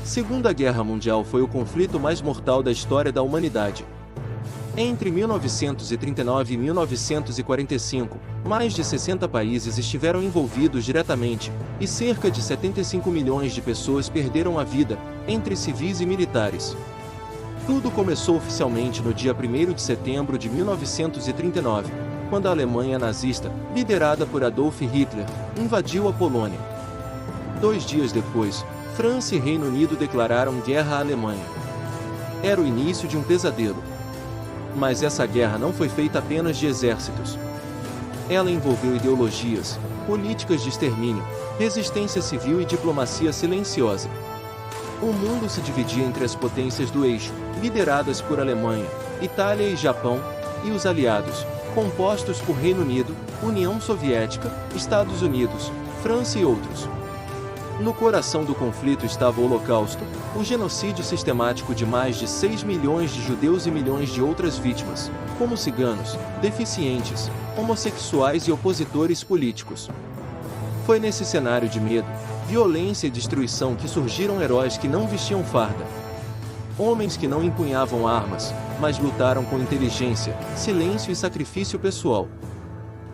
Segunda Guerra Mundial foi o conflito mais mortal da história da humanidade. Entre 1939 e 1945, mais de 60 países estiveram envolvidos diretamente, e cerca de 75 milhões de pessoas perderam a vida, entre civis e militares. Tudo começou oficialmente no dia 1º de setembro de 1939, quando a Alemanha nazista, liderada por Adolf Hitler, invadiu a Polônia. 2 dias depois, França e Reino Unido declararam guerra à Alemanha. Era o início de um pesadelo. Mas essa guerra não foi feita apenas de exércitos. Ela envolveu ideologias, políticas de extermínio, resistência civil e diplomacia silenciosa. O mundo se dividia entre as potências do eixo, lideradas por Alemanha, Itália e Japão, e os aliados, compostos por Reino Unido, União Soviética, Estados Unidos, França e outros. No coração do conflito estava o Holocausto, o genocídio sistemático de mais de 6 milhões de judeus e milhões de outras vítimas, como ciganos, deficientes, homossexuais e opositores políticos. Foi nesse cenário de medo, violência e destruição que surgiram heróis que não vestiam farda. Homens que não empunhavam armas, mas lutaram com inteligência, silêncio e sacrifício pessoal.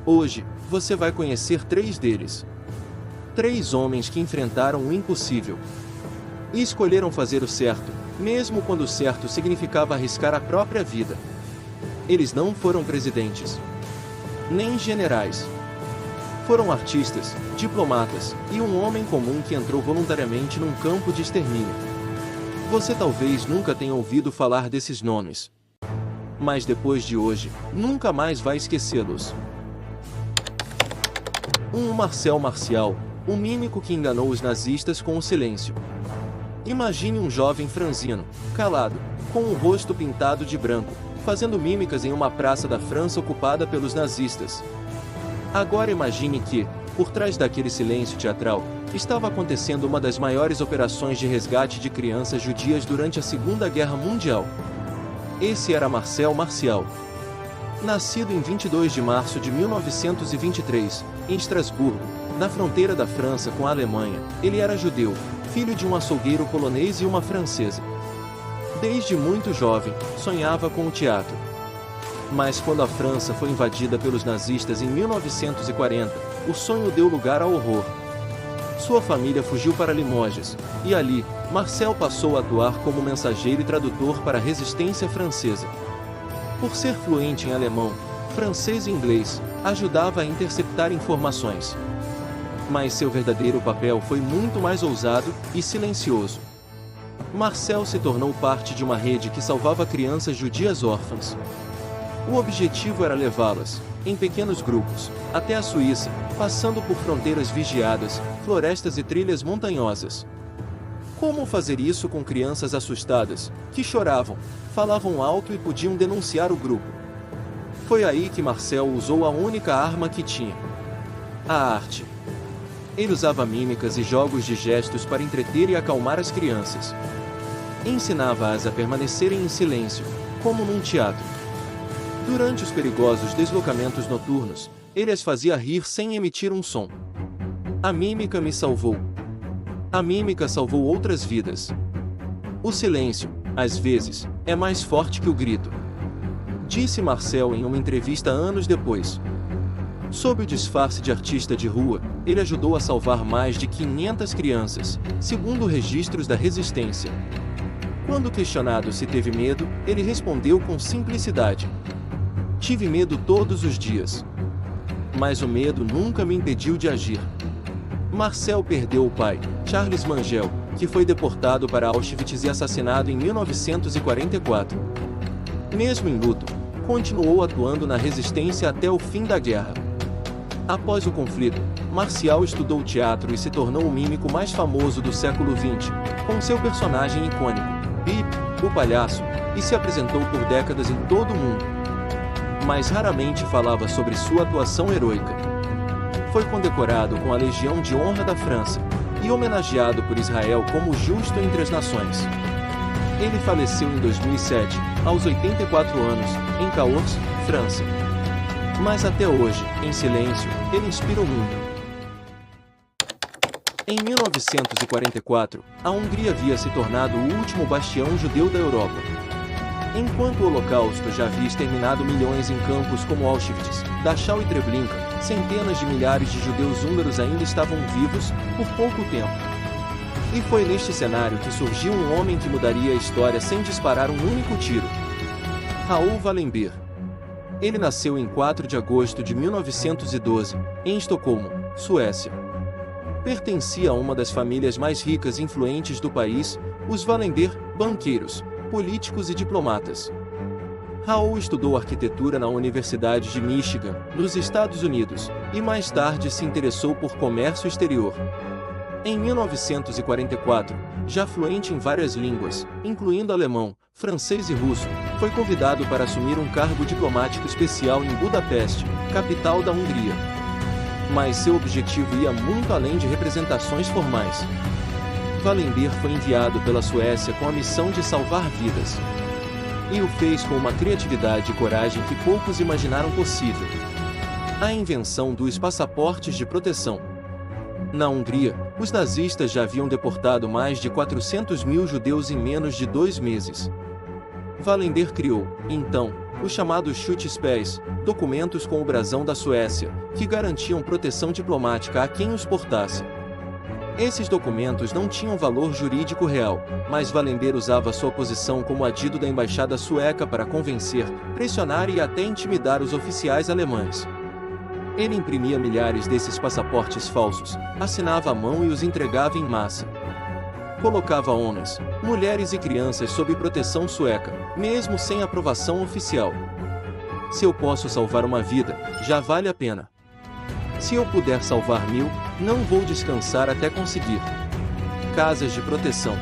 Hoje, você vai conhecer 3 deles. 3 homens que enfrentaram o impossível. E escolheram fazer o certo, mesmo quando o certo significava arriscar a própria vida. Eles não foram presidentes, nem generais. Foram artistas, diplomatas, e um homem comum que entrou voluntariamente num campo de extermínio. Você talvez nunca tenha ouvido falar desses nomes. Mas depois de hoje, nunca mais vai esquecê-los. Marcel Marcial, o mímico que enganou os nazistas com o silêncio. Imagine um jovem franzino, calado, com o rosto pintado de branco, fazendo mímicas em uma praça da França ocupada pelos nazistas. Agora imagine que, por trás daquele silêncio teatral, estava acontecendo uma das maiores operações de resgate de crianças judias durante a Segunda Guerra Mundial. Esse era Marcel Marcial. Nascido em 22 de março de 1923, em Estrasburgo, na fronteira da França com a Alemanha, ele era judeu, filho de um açougueiro polonês e uma francesa. Desde muito jovem, sonhava com o teatro. Mas quando a França foi invadida pelos nazistas em 1940, o sonho deu lugar ao horror. Sua família fugiu para Limoges, e ali, Marcel passou a atuar como mensageiro e tradutor para a resistência francesa. Por ser fluente em alemão, francês e inglês, ajudava a interceptar informações. Mas seu verdadeiro papel foi muito mais ousado e silencioso. Marcel se tornou parte de uma rede que salvava crianças judias órfãs. O objetivo era levá-las, em pequenos grupos, até a Suíça, passando por fronteiras vigiadas, florestas e trilhas montanhosas. Como fazer isso com crianças assustadas, que choravam, falavam alto e podiam denunciar o grupo? Foi aí que Marcel usou a única arma que tinha: a arte. Ele usava mímicas e jogos de gestos para entreter e acalmar as crianças. Ensinava-as a permanecerem em silêncio, como num teatro. Durante os perigosos deslocamentos noturnos, ele as fazia rir sem emitir um som. A mímica me salvou. A mímica salvou outras vidas. O silêncio, às vezes, é mais forte que o grito, disse Marcel em uma entrevista anos depois. Sob o disfarce de artista de rua, ele ajudou a salvar mais de 500 crianças, segundo registros da resistência. Quando questionado se teve medo, ele respondeu com simplicidade: tive medo todos os dias. Mas o medo nunca me impediu de agir. Marcel perdeu o pai, Charles Mangel, que foi deportado para Auschwitz e assassinado em 1944. Mesmo em luto, continuou atuando na resistência até o fim da guerra. Após o conflito, Marcial estudou teatro e se tornou o mímico mais famoso do século XX, com seu personagem icônico, Pip, o palhaço, e se apresentou por décadas em todo o mundo. Mas raramente falava sobre sua atuação heroica. Foi condecorado com a Legião de Honra da França, e homenageado por Israel como justo entre as nações. Ele faleceu em 2007, aos 84 anos, em Cahors, França. Mas até hoje, em silêncio, ele inspira o mundo. Em 1944, a Hungria havia se tornado o último bastião judeu da Europa. Enquanto o Holocausto já havia exterminado milhões em campos como Auschwitz, Dachau e Treblinka, centenas de milhares de judeus húngaros ainda estavam vivos, por pouco tempo. E foi neste cenário que surgiu um homem que mudaria a história sem disparar um único tiro. Raoul Wallenberg. Ele nasceu em 4 de agosto de 1912, em Estocolmo, Suécia. Pertencia a uma das famílias mais ricas e influentes do país, os Wallenberg, banqueiros, políticos e diplomatas. Raoul estudou arquitetura na Universidade de Michigan, nos Estados Unidos, e mais tarde se interessou por comércio exterior. Em 1944, já fluente em várias línguas, incluindo alemão, francês e russo, foi convidado para assumir um cargo diplomático especial em Budapeste, capital da Hungria. Mas seu objetivo ia muito além de representações formais. Wallenberg foi enviado pela Suécia com a missão de salvar vidas. E o fez com uma criatividade e coragem que poucos imaginaram possível. A invenção dos passaportes de proteção. Na Hungria, os nazistas já haviam deportado mais de 400 mil judeus em menos de 2 meses. Wallenberg criou, então, os chamados Schutzpass, documentos com o brasão da Suécia, que garantiam proteção diplomática a quem os portasse. Esses documentos não tinham valor jurídico real, mas Wallenberg usava sua posição como adido da embaixada sueca para convencer, pressionar e até intimidar os oficiais alemães. Ele imprimia milhares desses passaportes falsos, assinava à mão e os entregava em massa. Colocava homens, mulheres e crianças sob proteção sueca, mesmo sem aprovação oficial. Se eu posso salvar uma vida, já vale a pena. Se eu puder salvar 1000, não vou descansar até conseguir. Casas de proteção.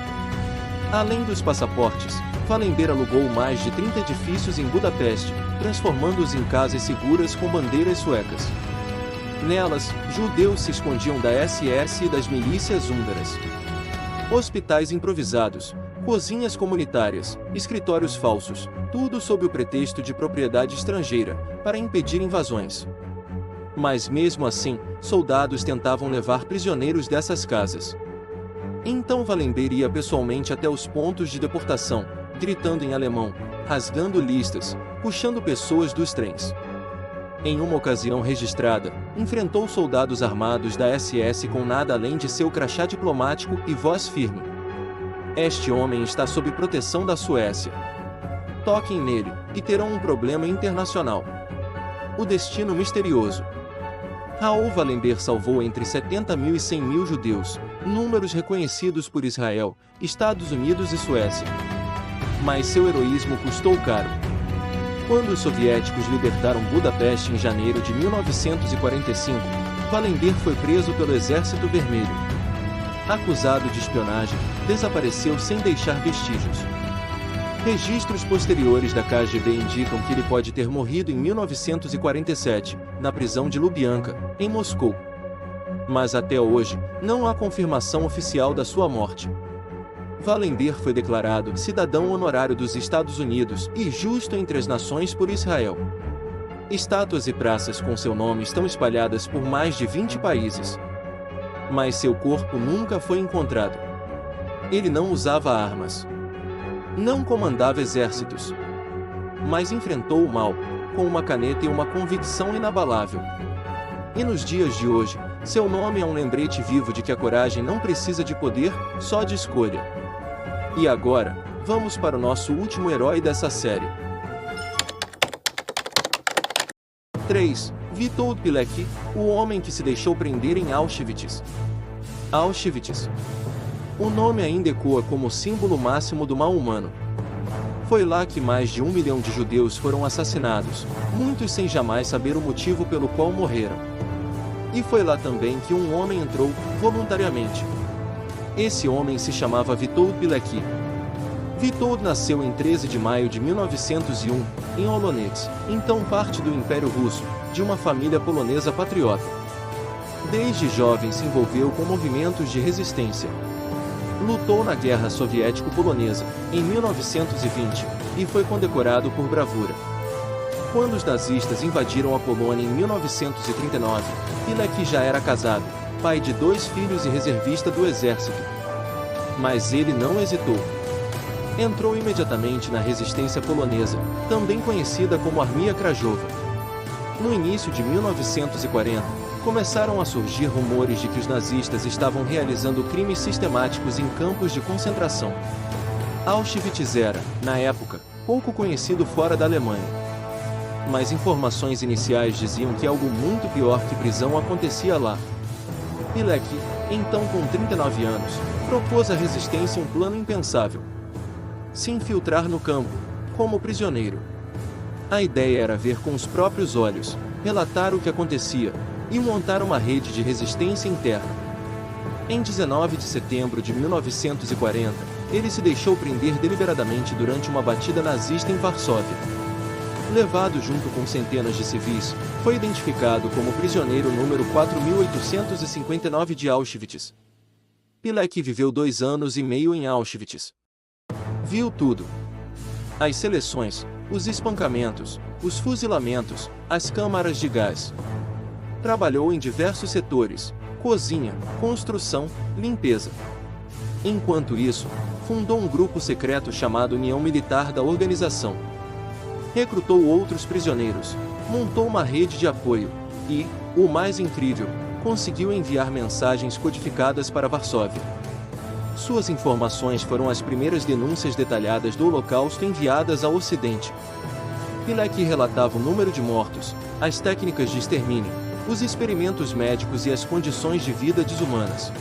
Além dos passaportes, Wallenberg alugou mais de 30 edifícios em Budapeste, transformando-os em casas seguras com bandeiras suecas. Nelas, judeus se escondiam da SS e das milícias húngaras. Hospitais improvisados, cozinhas comunitárias, escritórios falsos, tudo sob o pretexto de propriedade estrangeira, para impedir invasões. Mas mesmo assim, soldados tentavam levar prisioneiros dessas casas. Então Wallenberg ia pessoalmente até os pontos de deportação, gritando em alemão, rasgando listas, puxando pessoas dos trens. Em uma ocasião registrada, enfrentou soldados armados da SS com nada além de seu crachá diplomático e voz firme. Este homem está sob proteção da Suécia. Toquem nele, e terão um problema internacional. O destino misterioso. Raoul Wallenberg salvou entre 70 mil e 100 mil judeus, números reconhecidos por Israel, Estados Unidos e Suécia. Mas seu heroísmo custou caro. Quando os soviéticos libertaram Budapeste em janeiro de 1945, Wallenberg foi preso pelo Exército Vermelho. Acusado de espionagem, desapareceu sem deixar vestígios. Registros posteriores da KGB indicam que ele pode ter morrido em 1947, na prisão de Lubyanka, em Moscou. Mas até hoje, não há confirmação oficial da sua morte. Wallenberg foi declarado cidadão honorário dos Estados Unidos e justo entre as nações por Israel. Estátuas e praças com seu nome estão espalhadas por mais de 20 países. Mas seu corpo nunca foi encontrado. Ele não usava armas. Não comandava exércitos. Mas enfrentou o mal, com uma caneta e uma convicção inabalável. E nos dias de hoje, seu nome é um lembrete vivo de que a coragem não precisa de poder, só de escolha. E agora, vamos para o nosso último herói dessa série. 3. Witold Pilecki, o homem que se deixou prender em Auschwitz. Auschwitz. O nome ainda ecoa como o símbolo máximo do mal humano. Foi lá que mais de 1 milhão de judeus foram assassinados, muitos sem jamais saber o motivo pelo qual morreram. E foi lá também que um homem entrou, voluntariamente. Esse homem se chamava Witold Pilecki. Witold nasceu em 13 de maio de 1901, em Olonets, então parte do Império Russo, de uma família polonesa patriota. Desde jovem se envolveu com movimentos de resistência. Lutou na Guerra Soviético-Polonesa, em 1920, e foi condecorado por bravura. Quando os nazistas invadiram a Polônia em 1939, Pilecki já era casado, pai de 2 filhos e reservista do exército. Mas ele não hesitou. Entrou imediatamente na resistência polonesa, também conhecida como Armia Krajowa. No início de 1940, começaram a surgir rumores de que os nazistas estavam realizando crimes sistemáticos em campos de concentração. Auschwitz era, na época, pouco conhecido fora da Alemanha. Mas informações iniciais diziam que algo muito pior que prisão acontecia lá. Pilek, então com 39 anos, propôs à resistência um plano impensável: se infiltrar no campo, como prisioneiro. A ideia era ver com os próprios olhos, relatar o que acontecia, e montar uma rede de resistência interna. Em 19 de setembro de 1940, ele se deixou prender deliberadamente durante uma batida nazista em Varsóvia. Levado junto com centenas de civis, foi identificado como prisioneiro número 4.859 de Auschwitz. Pilek viveu 2 anos e meio em Auschwitz. Viu tudo. As seleções, os espancamentos, os fuzilamentos, as câmaras de gás. Trabalhou em diversos setores: cozinha, construção, limpeza. Enquanto isso, fundou um grupo secreto chamado União Militar da Organização. Recrutou outros prisioneiros, montou uma rede de apoio e, o mais incrível, conseguiu enviar mensagens codificadas para Varsóvia. Suas informações foram as primeiras denúncias detalhadas do Holocausto enviadas ao Ocidente. Pilek relatava o número de mortos, as técnicas de extermínio, os experimentos médicos e as condições de vida desumanas.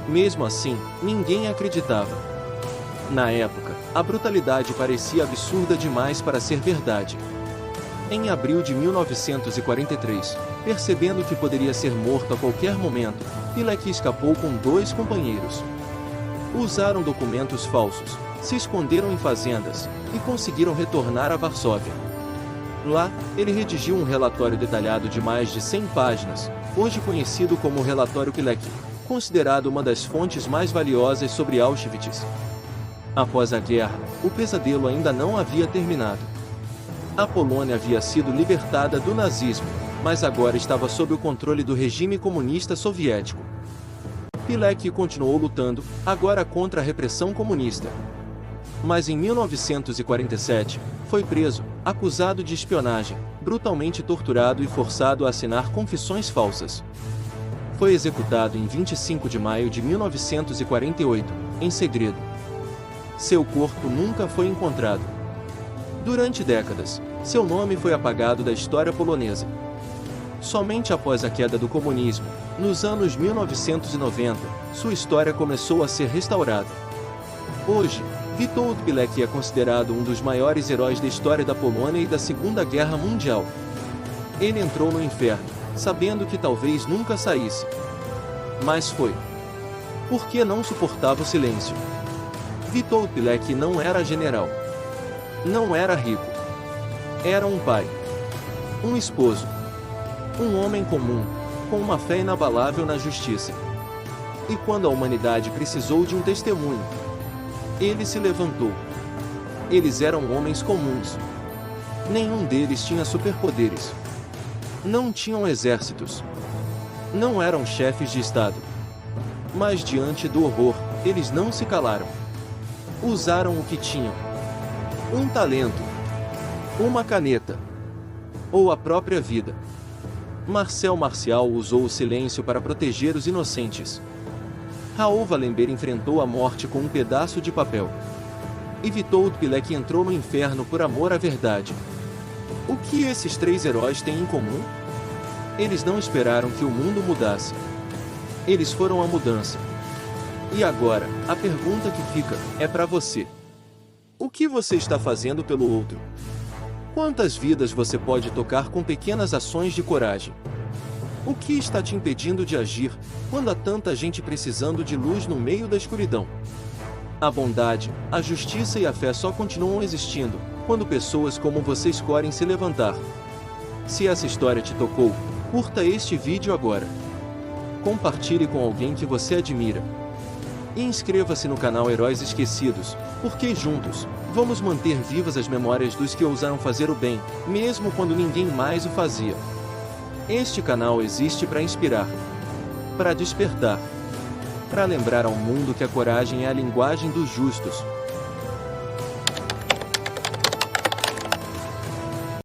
Mesmo assim, ninguém acreditava. Na época, a brutalidade parecia absurda demais para ser verdade. Em abril de 1943, percebendo que poderia ser morto a qualquer momento, Pilek escapou com 2 companheiros. Usaram documentos falsos, se esconderam em fazendas, e conseguiram retornar a Varsóvia. Lá, ele redigiu um relatório detalhado de mais de 100 páginas, hoje conhecido como Relatório Pilek, considerado uma das fontes mais valiosas sobre Auschwitz. Após a guerra, o pesadelo ainda não havia terminado. A Polônia havia sido libertada do nazismo, mas agora estava sob o controle do regime comunista soviético. Pilek continuou lutando, agora contra a repressão comunista. Mas em 1947, foi preso, acusado de espionagem, brutalmente torturado e forçado a assinar confissões falsas. Foi executado em 25 de maio de 1948, em segredo. Seu corpo nunca foi encontrado. Durante décadas, seu nome foi apagado da história polonesa. Somente após a queda do comunismo, nos anos 1990, sua história começou a ser restaurada. Hoje, Witold Pilek é considerado um dos maiores heróis da história da Polônia e da Segunda Guerra Mundial. Ele entrou no inferno, sabendo que talvez nunca saísse. Mas foi. Porque não suportava o silêncio. Witold Pilek não era general. Não era rico. Era um pai. Um esposo. Um homem comum, com uma fé inabalável na justiça. E quando a humanidade precisou de um testemunho, ele se levantou. Eles eram homens comuns. Nenhum deles tinha superpoderes. Não tinham exércitos. Não eram chefes de Estado. Mas diante do horror, eles não se calaram. Usaram o que tinham. Um talento. Uma caneta. Ou a própria vida. Marcel Marcial usou o silêncio para proteger os inocentes. Raoul Wallenberg enfrentou a morte com um pedaço de papel. E Witold Pilek entrou no inferno por amor à verdade. O que esses 3 heróis têm em comum? Eles não esperaram que o mundo mudasse. Eles foram a mudança. E agora, a pergunta que fica, é para você. O que você está fazendo pelo outro? Quantas vidas você pode tocar com pequenas ações de coragem? O que está te impedindo de agir, quando há tanta gente precisando de luz no meio da escuridão? A bondade, a justiça e a fé só continuam existindo, quando pessoas como você escolhem se levantar. Se essa história te tocou, curta este vídeo agora. Compartilhe com alguém que você admira. E inscreva-se no canal Heróis Esquecidos, porque juntos, vamos manter vivas as memórias dos que ousaram fazer o bem, mesmo quando ninguém mais o fazia. Este canal existe para inspirar. para despertar. Para lembrar ao mundo que a coragem é a linguagem dos justos.